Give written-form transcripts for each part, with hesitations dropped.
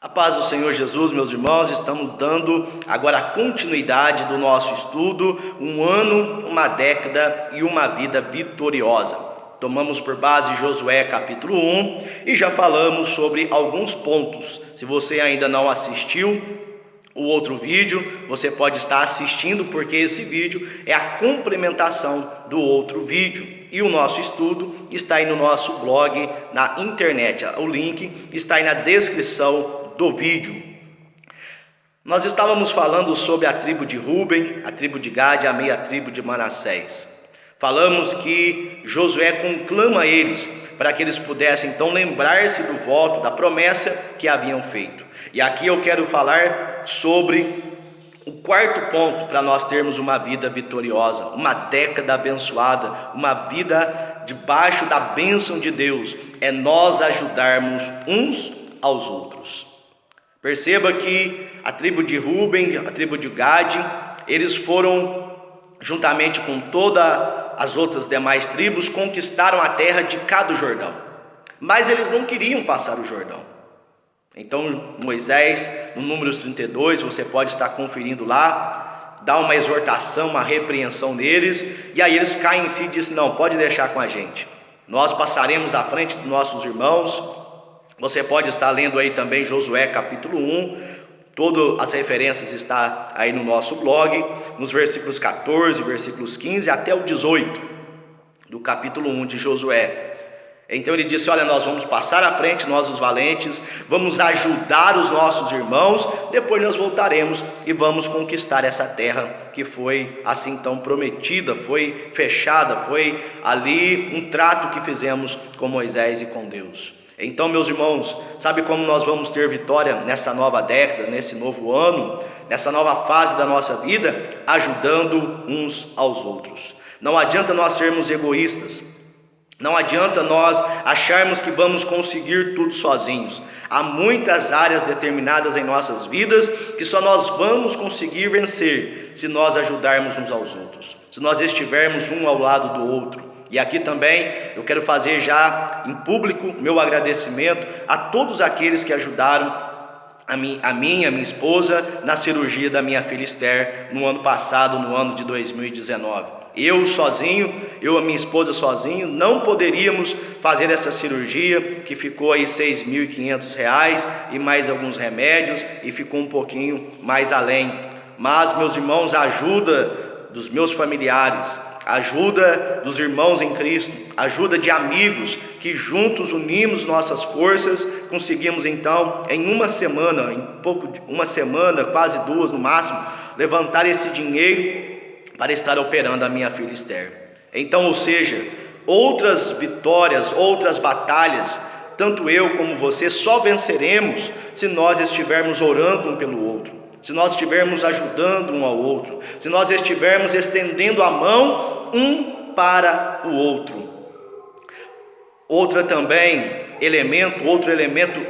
A paz do Senhor Jesus, meus irmãos, estamos dando agora a continuidade do nosso estudo, um ano, uma década e uma vida vitoriosa. Tomamos por base Josué capítulo 1 e já falamos sobre alguns pontos. Se você ainda não assistiu o outro vídeo, você pode estar assistindo, porque esse vídeo é a complementação do outro vídeo. E o nosso estudo está aí no nosso blog, na internet. O link está aí na descrição do vídeo. Nós estávamos falando sobre a tribo de Ruben, a tribo de Gade e a meia tribo de Manassés. Falamos que Josué conclama eles para que eles pudessem então lembrar-se do voto, da promessa que haviam feito. E aqui eu quero falar sobre o quarto ponto para nós termos uma vida vitoriosa, uma década abençoada, uma vida debaixo da bênção de Deus, é nós ajudarmos uns aos outros. Perceba que a tribo de Ruben, a tribo de Gade, eles foram, juntamente com todas as outras demais tribos, conquistaram a terra de cá do Jordão. Mas eles não queriam passar o Jordão. Então Moisés, no Números 32, você pode estar conferindo lá, dá uma exortação, uma repreensão neles, e aí eles caem em si e dizem: não, pode deixar com a gente, nós passaremos à frente dos nossos irmãos. Você pode estar lendo aí também Josué capítulo 1, todas as referências estão aí no nosso blog, nos versículos 14, versículos 15 até o 18 do capítulo 1 de Josué. Então ele disse: olha, nós vamos passar à frente, nós os valentes, vamos ajudar os nossos irmãos, depois nós voltaremos e vamos conquistar essa terra que foi assim tão prometida, foi fechada, foi ali um trato que fizemos com Moisés e com Deus. Então, meus irmãos, sabe como nós vamos ter vitória nessa nova década, nesse novo ano, nessa nova fase da nossa vida? Ajudando uns aos outros. Não adianta nós sermos egoístas, não adianta nós acharmos que vamos conseguir tudo sozinhos. Há muitas áreas determinadas em nossas vidas que só nós vamos conseguir vencer se nós ajudarmos uns aos outros, se nós estivermos um ao lado do outro. E aqui também eu quero fazer já em público meu agradecimento a todos aqueles que ajudaram a minha esposa na cirurgia da minha filha Esther no ano passado, no ano de 2019. Eu sozinho, eu e minha esposa sozinho, não poderíamos fazer essa cirurgia, que ficou aí R$6.500 e mais alguns remédios, e ficou um pouquinho mais além. Mas, meus irmãos, a ajuda dos meus familiares, ajuda dos irmãos em Cristo, ajuda de amigos que juntos unimos nossas forças, conseguimos então em uma semana, uma semana, quase duas no máximo, levantar esse dinheiro para estar operando a minha filha Esther. Então, ou seja, outras vitórias, outras batalhas, tanto eu como você só venceremos se nós estivermos orando um pelo outro, se nós estivermos ajudando um ao outro, se nós estivermos estendendo a mão um para o outro. Outro elemento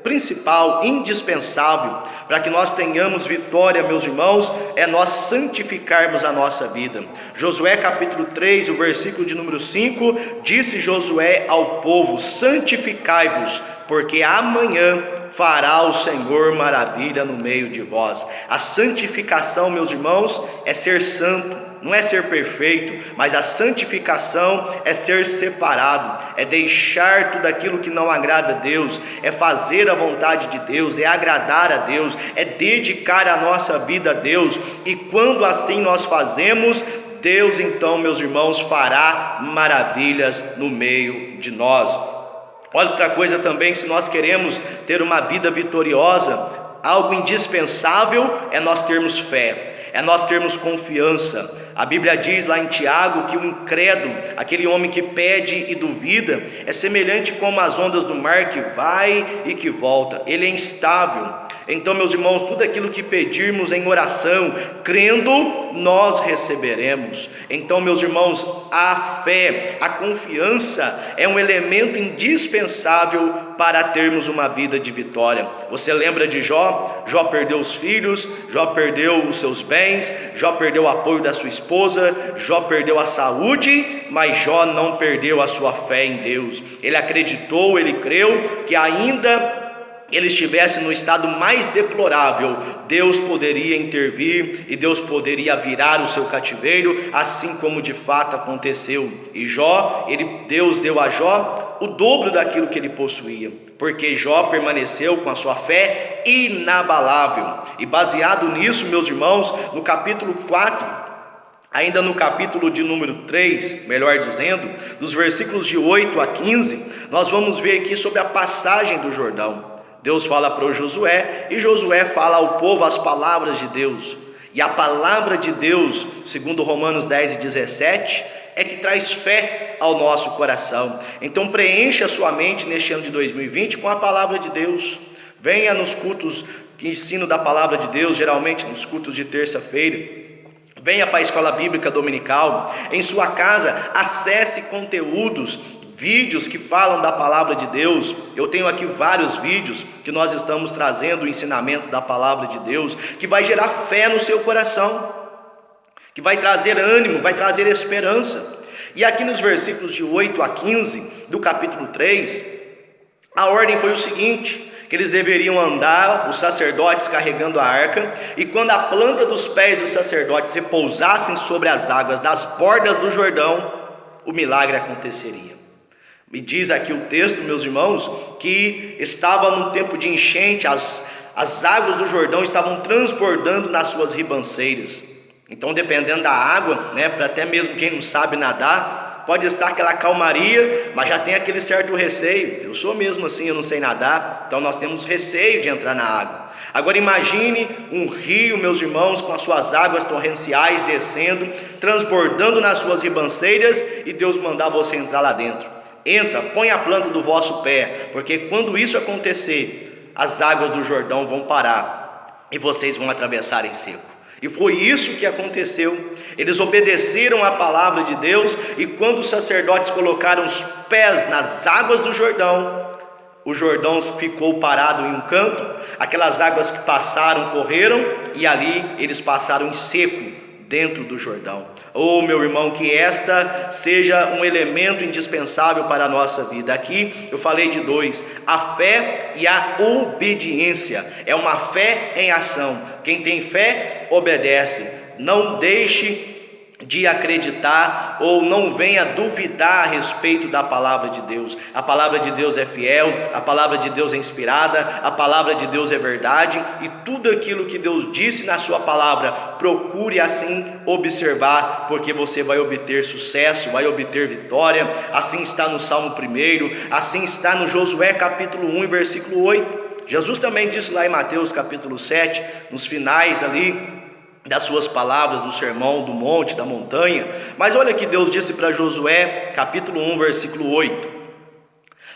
principal, indispensável, para que nós tenhamos vitória, meus irmãos, é nós santificarmos a nossa vida. Josué capítulo 3, o versículo de número 5, disse Josué ao povo: santificai-vos, porque amanhã fará o Senhor maravilha no meio de vós. A santificação, meus irmãos, é ser santo, não é ser perfeito, mas a santificação é ser separado, é deixar tudo aquilo que não agrada a Deus, é fazer a vontade de Deus, é agradar a Deus, é dedicar a nossa vida a Deus. E quando assim nós fazemos, Deus então, meus irmãos, fará maravilhas no meio de nós. Outra coisa também, se nós queremos ter uma vida vitoriosa, algo indispensável é nós termos fé, é nós termos confiança. A Bíblia diz lá em Tiago que o incrédulo, aquele homem que pede e duvida, é semelhante como as ondas do mar que vai e que volta, ele é instável. Então, meus irmãos, tudo aquilo que pedirmos em oração, crendo, nós receberemos. Então, meus irmãos, a fé, a confiança é um elemento indispensável para termos uma vida de vitória. Você lembra de Jó? Jó perdeu os filhos, Jó perdeu os seus bens, Jó perdeu o apoio da sua esposa, Jó perdeu a saúde, mas Jó não perdeu a sua fé em Deus. Ele acreditou, ele creu que ainda ele estivesse no estado mais deplorável, Deus poderia intervir e Deus poderia virar o seu cativeiro, assim como de fato aconteceu. E Deus deu a Jó o dobro daquilo que ele possuía, porque Jó permaneceu com a sua fé inabalável. E baseado nisso, meus irmãos, no capítulo 4, ainda no capítulo de número 3, melhor dizendo, dos versículos de 8 a 15, nós vamos ver aqui sobre a passagem do Jordão. Deus fala para o Josué, e Josué fala ao povo as palavras de Deus. E a palavra de Deus, segundo Romanos 10 e 17, é que traz fé ao nosso coração. Então preencha a sua mente neste ano de 2020 com a palavra de Deus. Venha nos cultos que ensino da palavra de Deus, geralmente nos cultos de terça-feira. Venha para a escola bíblica dominical. Em sua casa, acesse conteúdos, vídeos que falam da palavra de Deus. Eu tenho aqui vários vídeos que nós estamos trazendo o ensinamento da palavra de Deus, que vai gerar fé no seu coração, que vai trazer ânimo, vai trazer esperança. E aqui nos versículos de 8 a 15 do capítulo 3, a ordem foi o seguinte: que eles deveriam andar, os sacerdotes carregando a arca, e quando a planta dos pés dos sacerdotes repousassem sobre as águas das bordas do Jordão, o milagre aconteceria. Me diz aqui o texto, meus irmãos, que estava no tempo de enchente, as águas do Jordão estavam transbordando nas suas ribanceiras. Então, dependendo da água, para até mesmo quem não sabe nadar, pode estar aquela calmaria, mas já tem aquele certo receio. Eu sou mesmo assim, eu não sei nadar, então nós temos receio de entrar na água. Agora imagine um rio, meus irmãos, com as suas águas torrenciais descendo, transbordando nas suas ribanceiras, e Deus mandar você entrar lá dentro. Entra, põe a planta do vosso pé, porque quando isso acontecer, as águas do Jordão vão parar e vocês vão atravessar em seco. E foi isso que aconteceu. Eles obedeceram a palavra de Deus, e quando os sacerdotes colocaram os pés nas águas do Jordão, o Jordão ficou parado em um canto, aquelas águas que passaram correram, e ali eles passaram em seco dentro do Jordão. Oh, meu irmão, que esta seja um elemento indispensável para a nossa vida. Aqui eu falei de dois: a fé e a obediência. É uma fé em ação. Quem tem fé, obedece. Não deixe de acreditar ou não venha duvidar a respeito da palavra de Deus. A palavra de Deus é fiel, a palavra de Deus é inspirada, a palavra de Deus é verdade, e tudo aquilo que Deus disse na sua palavra, procure assim observar, porque você vai obter sucesso, vai obter vitória. Assim está no Salmo 1, assim está no Josué capítulo 1 versículo 8. Jesus também disse lá em Mateus capítulo 7, nos finais ali das suas palavras do sermão do monte, da montanha. Mas olha que Deus disse para Josué, capítulo 1, versículo 8: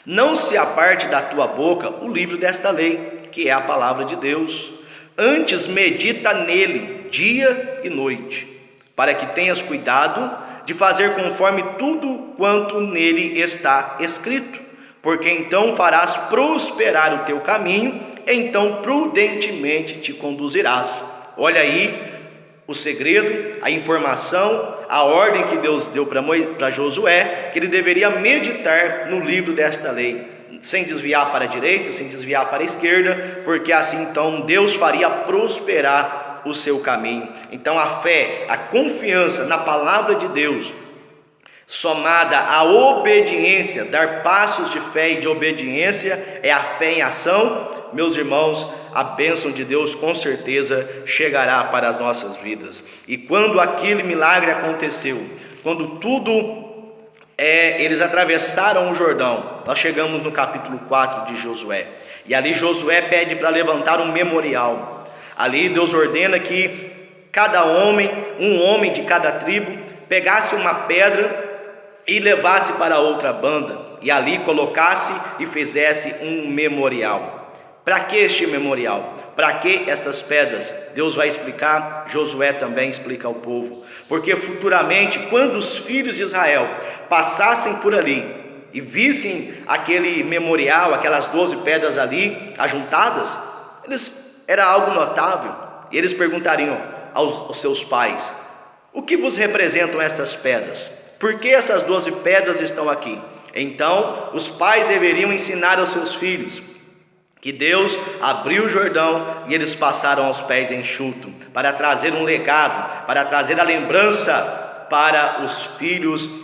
não se aparte da tua boca o livro desta lei, que é a palavra de Deus, antes medita nele dia e noite, para que tenhas cuidado de fazer conforme tudo quanto nele está escrito, porque então farás prosperar o teu caminho, então prudentemente te conduzirás. Olha aí o segredo, a informação, a ordem que Deus deu para Josué, que ele deveria meditar no livro desta lei, sem desviar para a direita, sem desviar para a esquerda, porque assim então Deus faria prosperar o seu caminho. Então a fé, a confiança na palavra de Deus, somada à obediência, dar passos de fé e de obediência, é a fé em ação. Meus irmãos, a bênção de Deus com certeza chegará para as nossas vidas. E quando aquele milagre aconteceu, quando eles atravessaram o Jordão, nós chegamos no capítulo 4 de Josué, e ali Josué pede para levantar um memorial. Ali Deus ordena que cada homem, um homem de cada tribo, pegasse uma pedra e levasse para outra banda, e ali colocasse e fizesse um memorial. Para que este memorial? Para que estas pedras? Deus vai explicar, Josué também explica ao povo. Porque futuramente, quando os filhos de Israel passassem por ali e vissem aquele memorial, aquelas 12 pedras ali ajuntadas, era algo notável. E eles perguntariam aos seus pais: o que vos representam estas pedras? Por que essas 12 pedras estão aqui? Então os pais deveriam ensinar aos seus filhos que Deus abriu o Jordão e eles passaram aos pés enxuto, para trazer um legado, para trazer a lembrança para os filhos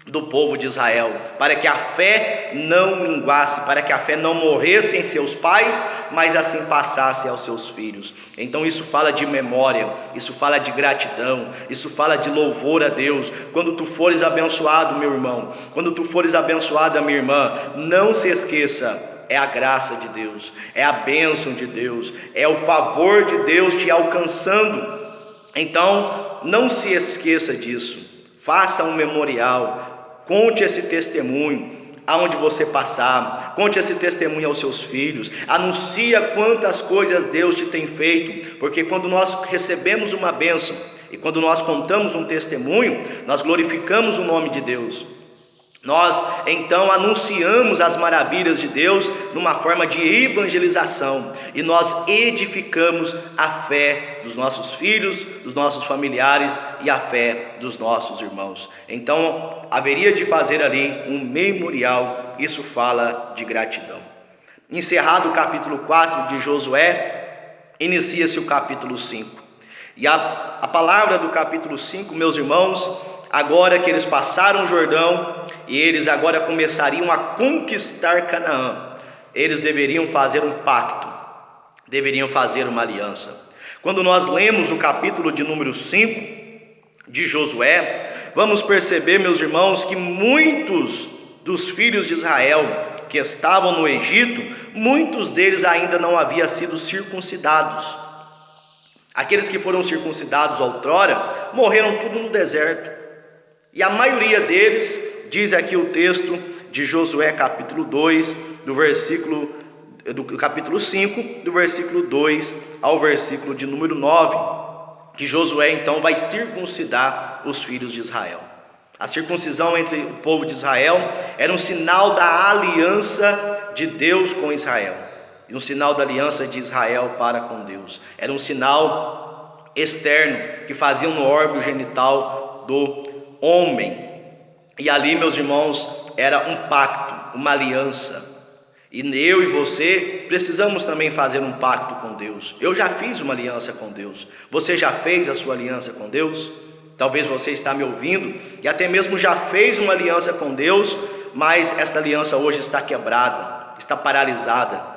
do povo de Israel, para que a fé não minguasse, para que a fé não morresse em seus pais, mas assim passasse aos seus filhos. Então isso fala de memória, isso fala de gratidão, isso fala de louvor a Deus. Quando tu fores abençoado, meu irmão, quando tu fores abençoada, minha irmã, não se esqueça, é a graça de Deus, é a bênção de Deus, é o favor de Deus te alcançando. Então não se esqueça disso, faça um memorial, conte esse testemunho aonde você passar, conte esse testemunho aos seus filhos, anuncia quantas coisas Deus te tem feito, porque quando nós recebemos uma bênção e quando nós contamos um testemunho, nós glorificamos o nome de Deus. Nós então anunciamos as maravilhas de Deus numa forma de evangelização, e nós edificamos a fé dos nossos filhos, dos nossos familiares e a fé dos nossos irmãos. Então haveria de fazer ali um memorial, isso fala de gratidão. Encerrado o capítulo 4 de Josué, inicia-se o capítulo 5. E a palavra do capítulo 5, meus irmãos, agora que eles passaram o Jordão e eles agora começariam a conquistar Canaã, eles deveriam fazer um pacto, deveriam fazer uma aliança. Quando nós lemos o capítulo de número 5 de Josué, vamos perceber, meus irmãos, que muitos dos filhos de Israel que estavam no Egito, muitos deles ainda não haviam sido circuncidados. Aqueles que foram circuncidados outrora morreram tudo no deserto, e a maioria deles, diz aqui o texto de Josué capítulo 2, do capítulo 5, do versículo 2 ao versículo de número 9, que Josué então vai circuncidar os filhos de Israel. A circuncisão entre o povo de Israel era um sinal da aliança de Deus com Israel, e um sinal da aliança de Israel para com Deus. Era um sinal externo que faziam no órgão genital do homem. E ali, meus irmãos, era um pacto, uma aliança. E eu e você precisamos também fazer um pacto com Deus. Eu já fiz uma aliança com Deus. Você já fez a sua aliança com Deus? Talvez você está me ouvindo e até mesmo já fez uma aliança com Deus, mas esta aliança hoje está quebrada, está paralisada.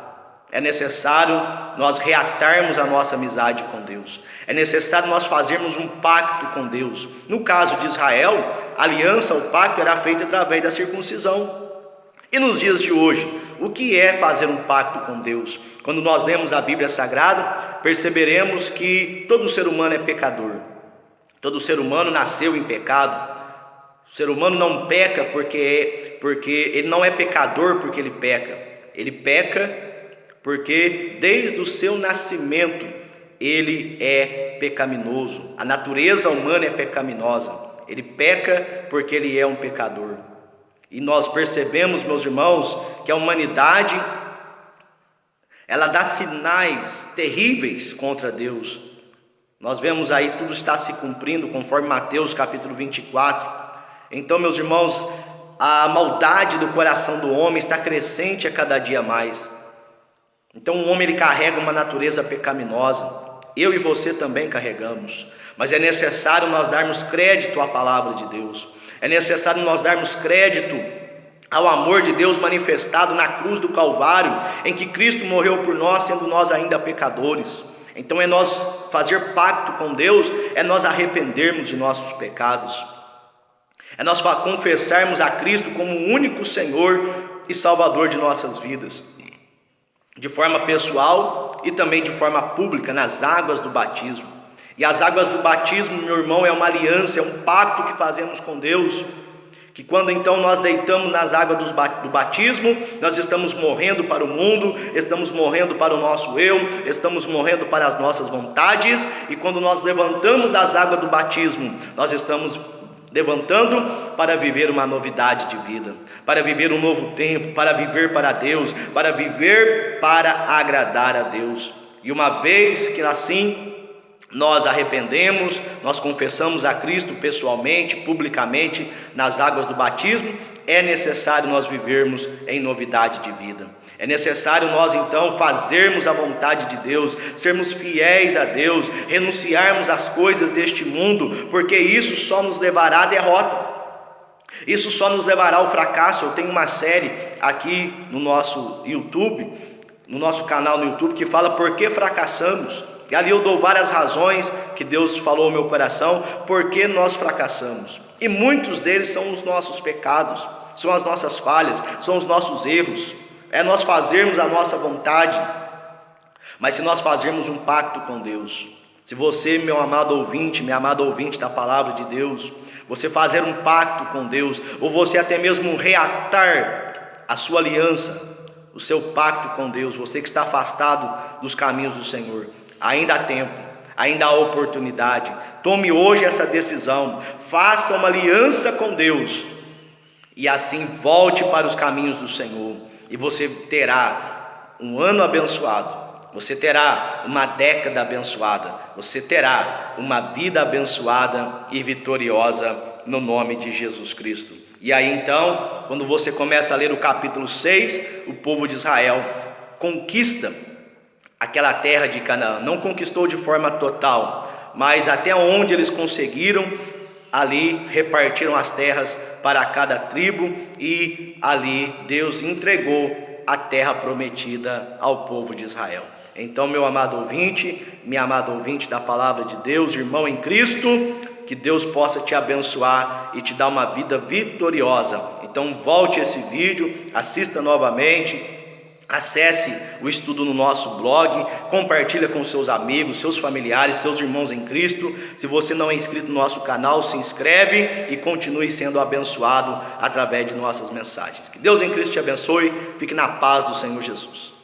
É necessário nós reatarmos a nossa amizade com Deus. É necessário nós fazermos um pacto com Deus. No caso de Israel, a aliança, o pacto era feito através da circuncisão. E nos dias de hoje, o que é fazer um pacto com Deus? Quando nós lemos a Bíblia Sagrada, perceberemos que todo ser humano é pecador. Todo ser humano nasceu em pecado. O ser humano não peca porque ele não é pecador porque ele peca. Ele peca porque desde o seu nascimento ele é pecaminoso. A natureza humana é pecaminosa. Ele peca porque ele é um pecador. E nós percebemos, meus irmãos, que a humanidade ela dá sinais terríveis contra Deus. Nós vemos aí tudo está se cumprindo conforme Mateus capítulo 24. Então, meus irmãos, a maldade do coração do homem está crescente a cada dia mais. Então o homem ele carrega uma natureza pecaminosa. Eu e você também carregamos. Mas é necessário nós darmos crédito à palavra de Deus. É necessário nós darmos crédito ao amor de Deus manifestado na cruz do Calvário, em que Cristo morreu por nós, sendo nós ainda pecadores. Então é nós fazer pacto com Deus, é nós arrependermos de nossos pecados, é nós confessarmos a Cristo como o único Senhor e Salvador de nossas vidas, de forma pessoal e também de forma pública, nas águas do batismo. E as águas do batismo, meu irmão, é uma aliança, é um pacto que fazemos com Deus, que quando então nós deitamos nas águas do batismo, nós estamos morrendo para o mundo, estamos morrendo para o nosso eu, estamos morrendo para as nossas vontades, e quando nós levantamos das águas do batismo, nós estamos levantando para viver uma novidade de vida, para viver um novo tempo, para viver para Deus, para viver para agradar a Deus. E uma vez que assim nós arrependemos, nós confessamos a Cristo pessoalmente, publicamente, nas águas do batismo, é necessário nós vivermos em novidade de vida. É necessário nós então fazermos a vontade de Deus, sermos fiéis a Deus, renunciarmos às coisas deste mundo, porque isso só nos levará à derrota, isso só nos levará ao fracasso. Eu tenho uma série aqui no nosso YouTube, no nosso canal no YouTube, que fala por que fracassamos, e ali eu dou várias razões que Deus falou ao meu coração, por que nós fracassamos, e muitos deles são os nossos pecados, são as nossas falhas, são os nossos erros. É nós fazermos a nossa vontade. Mas se nós fazermos um pacto com Deus, se você, meu amado ouvinte, minha amada ouvinte da palavra de Deus, você fazer um pacto com Deus, ou você até mesmo reatar a sua aliança, o seu pacto com Deus, você que está afastado dos caminhos do Senhor, ainda há tempo, ainda há oportunidade. Tome hoje essa decisão, faça uma aliança com Deus, e assim volte para os caminhos do Senhor. E você terá um ano abençoado, você terá uma década abençoada, você terá uma vida abençoada e vitoriosa no nome de Jesus Cristo. E aí então, quando você começa a ler o capítulo 6, o povo de Israel conquista aquela terra de Canaã. Não conquistou de forma total, mas até onde eles conseguiram, ali repartiram as terras para cada tribo, e ali Deus entregou a terra prometida ao povo de Israel. Então, meu amado ouvinte, minha amada ouvinte da palavra de Deus, irmão em Cristo, que Deus possa te abençoar e te dar uma vida vitoriosa. Então volte esse vídeo, assista novamente, acesse o estudo no nosso blog, compartilha com seus amigos, seus familiares, seus irmãos em Cristo. Se você não é inscrito no nosso canal, se inscreve e continue sendo abençoado através de nossas mensagens. Que Deus em Cristo te abençoe, fique na paz do Senhor Jesus.